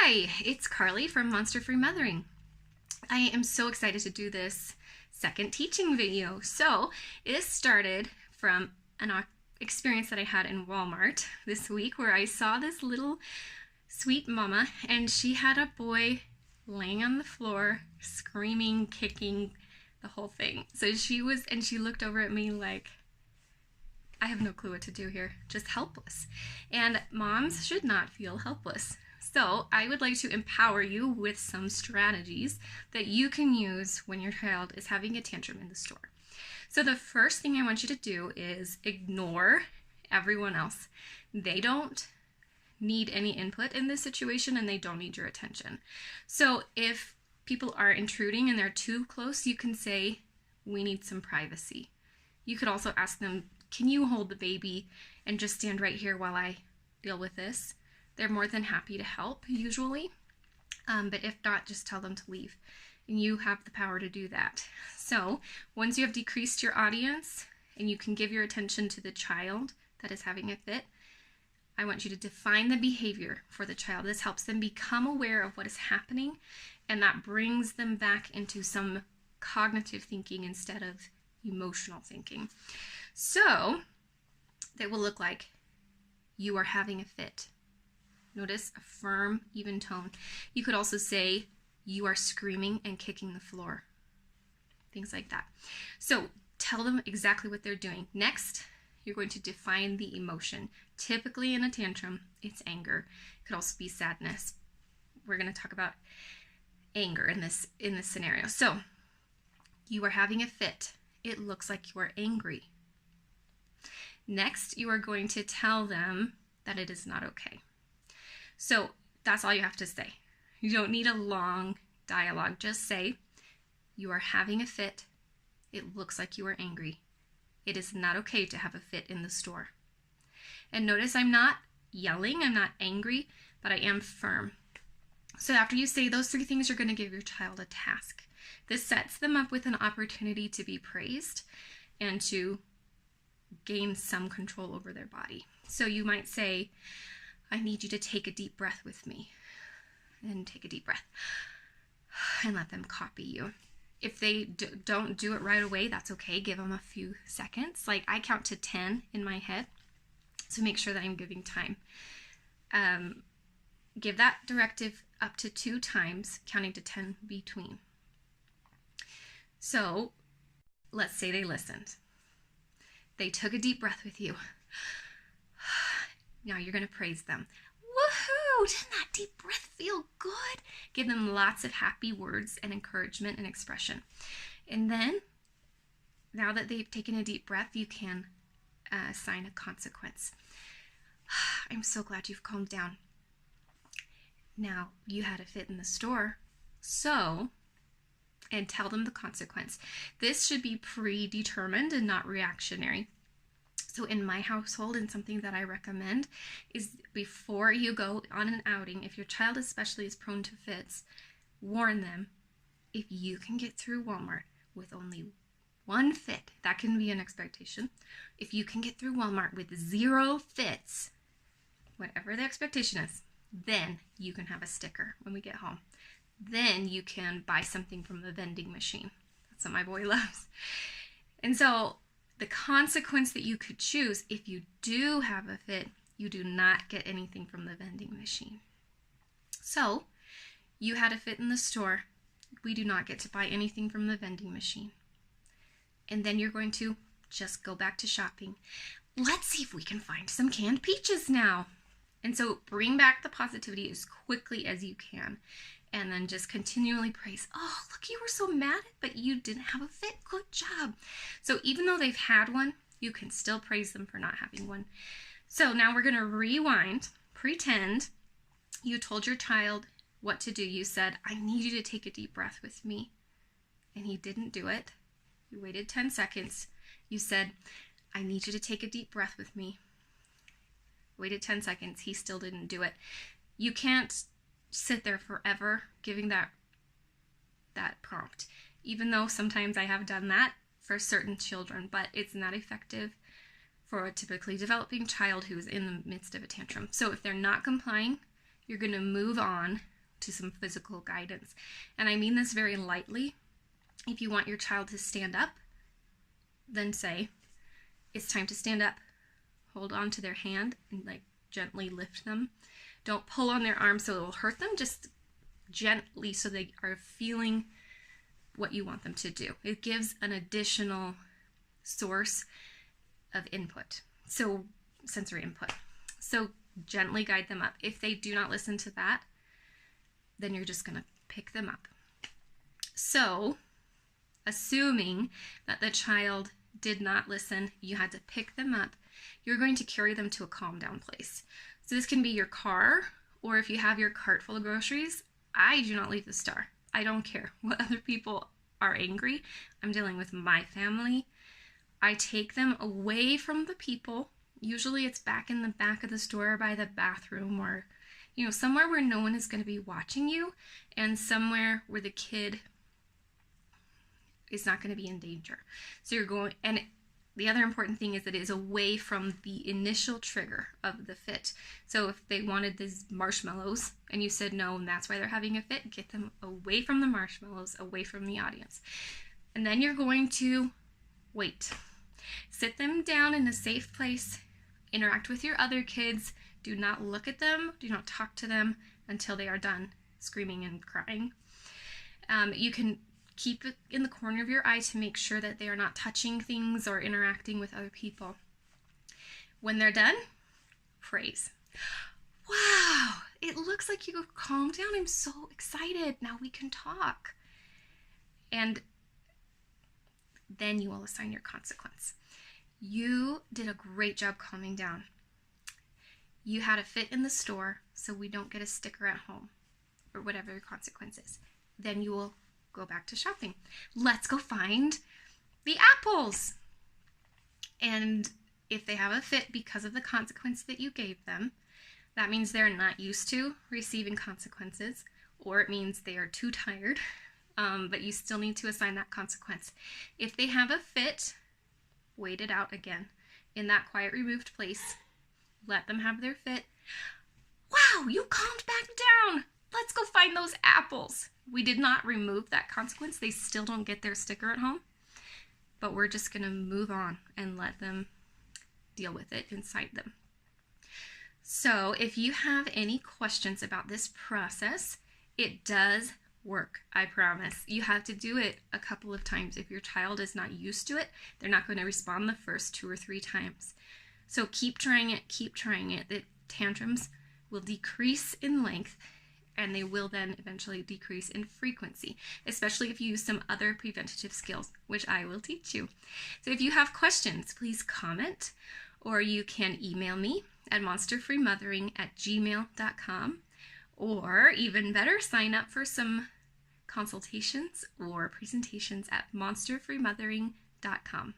Hi, it's Carly from Monster Free Mothering. I am so excited to do this second teaching video. So it started from an experience that I had in Walmart this week where I saw this little sweet mama and she had a boy laying on the floor, screaming, kicking, the whole thing. So she looked over at me like, I have no clue what to do here, just helpless. And moms should not feel helpless. So I would like to empower you with some strategies that you can use when your child is having a tantrum in the store. So the first thing I want you to do is ignore everyone else. They don't need any input in this situation and they don't need your attention. So if people are intruding and they're too close, you can say, we need some privacy. You could also ask them, can you hold the baby and just stand right here while I deal with this? They're more than happy to help, usually. But if not, just tell them to leave. And you have the power to do that. So once you have decreased your audience and you can give your attention to the child that is having a fit, I want you to define the behavior for the child. This helps them become aware of what is happening, and that brings them back into some cognitive thinking instead of emotional thinking. So they will look like, you are having a fit. Notice a firm, even tone. You could also say, you are screaming and kicking the floor. Things like that. So tell them exactly what they're doing. Next, you're going to define the emotion. Typically in a tantrum, it's anger. It could also be sadness. We're going to talk about anger in this scenario. So you are having a fit. It looks like you are angry. Next, you are going to tell them that it is not okay. So that's all you have to say. You don't need a long dialogue. Just say, you are having a fit. It looks like you are angry. It is not okay to have a fit in the store. And notice I'm not yelling, I'm not angry, but I am firm. So after you say those three things, you're going to give your child a task. This sets them up with an opportunity to be praised and to gain some control over their body. So you might say, I need you to take a deep breath with me. And take a deep breath. And let them copy you. If they don't do it right away, that's okay. Give them a few seconds. Like I count to 10 in my head. So make sure that I'm giving time. Give that directive up to 2 times, counting to 10 between. So let's say they listened. They took a deep breath with you. Now you're going to praise them. Woohoo! Didn't that deep breath feel good? Give them lots of happy words and encouragement and expression. And then, now that they've taken a deep breath, you can assign a consequence. I'm so glad you've calmed down. Now, you had a fit in the store, and tell them the consequence. This should be predetermined and not reactionary. So in my household, and something that I recommend, is before you go on an outing, if your child especially is prone to fits, warn them, if you can get through Walmart with only 1 fit, that can be an expectation. If you can get through Walmart with 0 fits, whatever the expectation is, then you can have a sticker when we get home. Then you can buy something from the vending machine. That's what my boy loves. And so the consequence that you could choose, if you do have a fit, you do not get anything from the vending machine. So you had a fit in the store. We do not get to buy anything from the vending machine. And then you're going to just go back to shopping. Let's see if we can find some canned peaches now. And so bring back the positivity as quickly as you can. And then just continually praise. Oh, look, you were so mad, but you didn't have a fit. Good job. So even though they've had one, you can still praise them for not having one. So now we're going to rewind. Pretend you told your child what to do. You said, I need you to take a deep breath with me. And he didn't do it. You waited 10 seconds. You said, I need you to take a deep breath with me. Waited 10 seconds. He still didn't do it. You can't sit there forever giving that prompt, even though sometimes I have done that for certain children, but it's not effective for a typically developing child who is in the midst of a tantrum. So if they're not complying, you're going to move on to some physical guidance. And I mean this very lightly. If you want your child to stand up, then say, it's time to stand up. Hold on to their hand and like gently lift them. Don't pull on their arm so it will hurt them. Just gently so they are feeling what you want them to do. It gives an additional source of input. So sensory input. So gently guide them up. If they do not listen to that, then you're just going to pick them up. So assuming that the child did not listen, you had to pick them up, you're going to carry them to a calm down place. So this can be your car, or if you have your cart full of groceries, I do not leave the store. I don't care what other people are angry. I'm dealing with my family. I take them away from the people. Usually it's back in the back of the store by the bathroom, or somewhere where no one is going to be watching you, and somewhere where the kid is not going to be in danger. So you're going, and the other important thing is that it is away from the initial trigger of the fit. So if they wanted these marshmallows and you said no, and that's why they're having a fit, get them away from the marshmallows, away from the audience. And then you're going to wait. Sit them down in a safe place, interact with your other kids, do not look at them, do not talk to them until they are done screaming and crying. You can keep it in the corner of your eye to make sure that they are not touching things or interacting with other people. When they're done, praise. Wow, it looks like you calmed down. I'm so excited. Now we can talk. And then you will assign your consequence. You did a great job calming down. You had a fit in the store, so we don't get a sticker at home, or whatever your consequence is. Then you will go back to shopping. Let's go find the apples. And if they have a fit because of the consequence that you gave them, that means they're not used to receiving consequences, or it means they are too tired, but you still need to assign that consequence. If they have a fit, wait it out again in that quiet, removed place. Let them have their fit. Wow, you calmed back down. Let's go find those apples. We did not remove that consequence. They still don't get their sticker at home, but we're just going to move on and let them deal with it inside them. So if you have any questions about this process, it does work, I promise. You have to do it a couple of times. If your child is not used to it, they're not going to respond the first 2 or 3 times. So keep trying it, keep trying it. The tantrums will decrease in length, and they will then eventually decrease in frequency, especially if you use some other preventative skills, which I will teach you. So if you have questions, please comment, or you can email me at monsterfreemothering@gmail.com, or even better, sign up for some consultations or presentations at monsterfreemothering.com.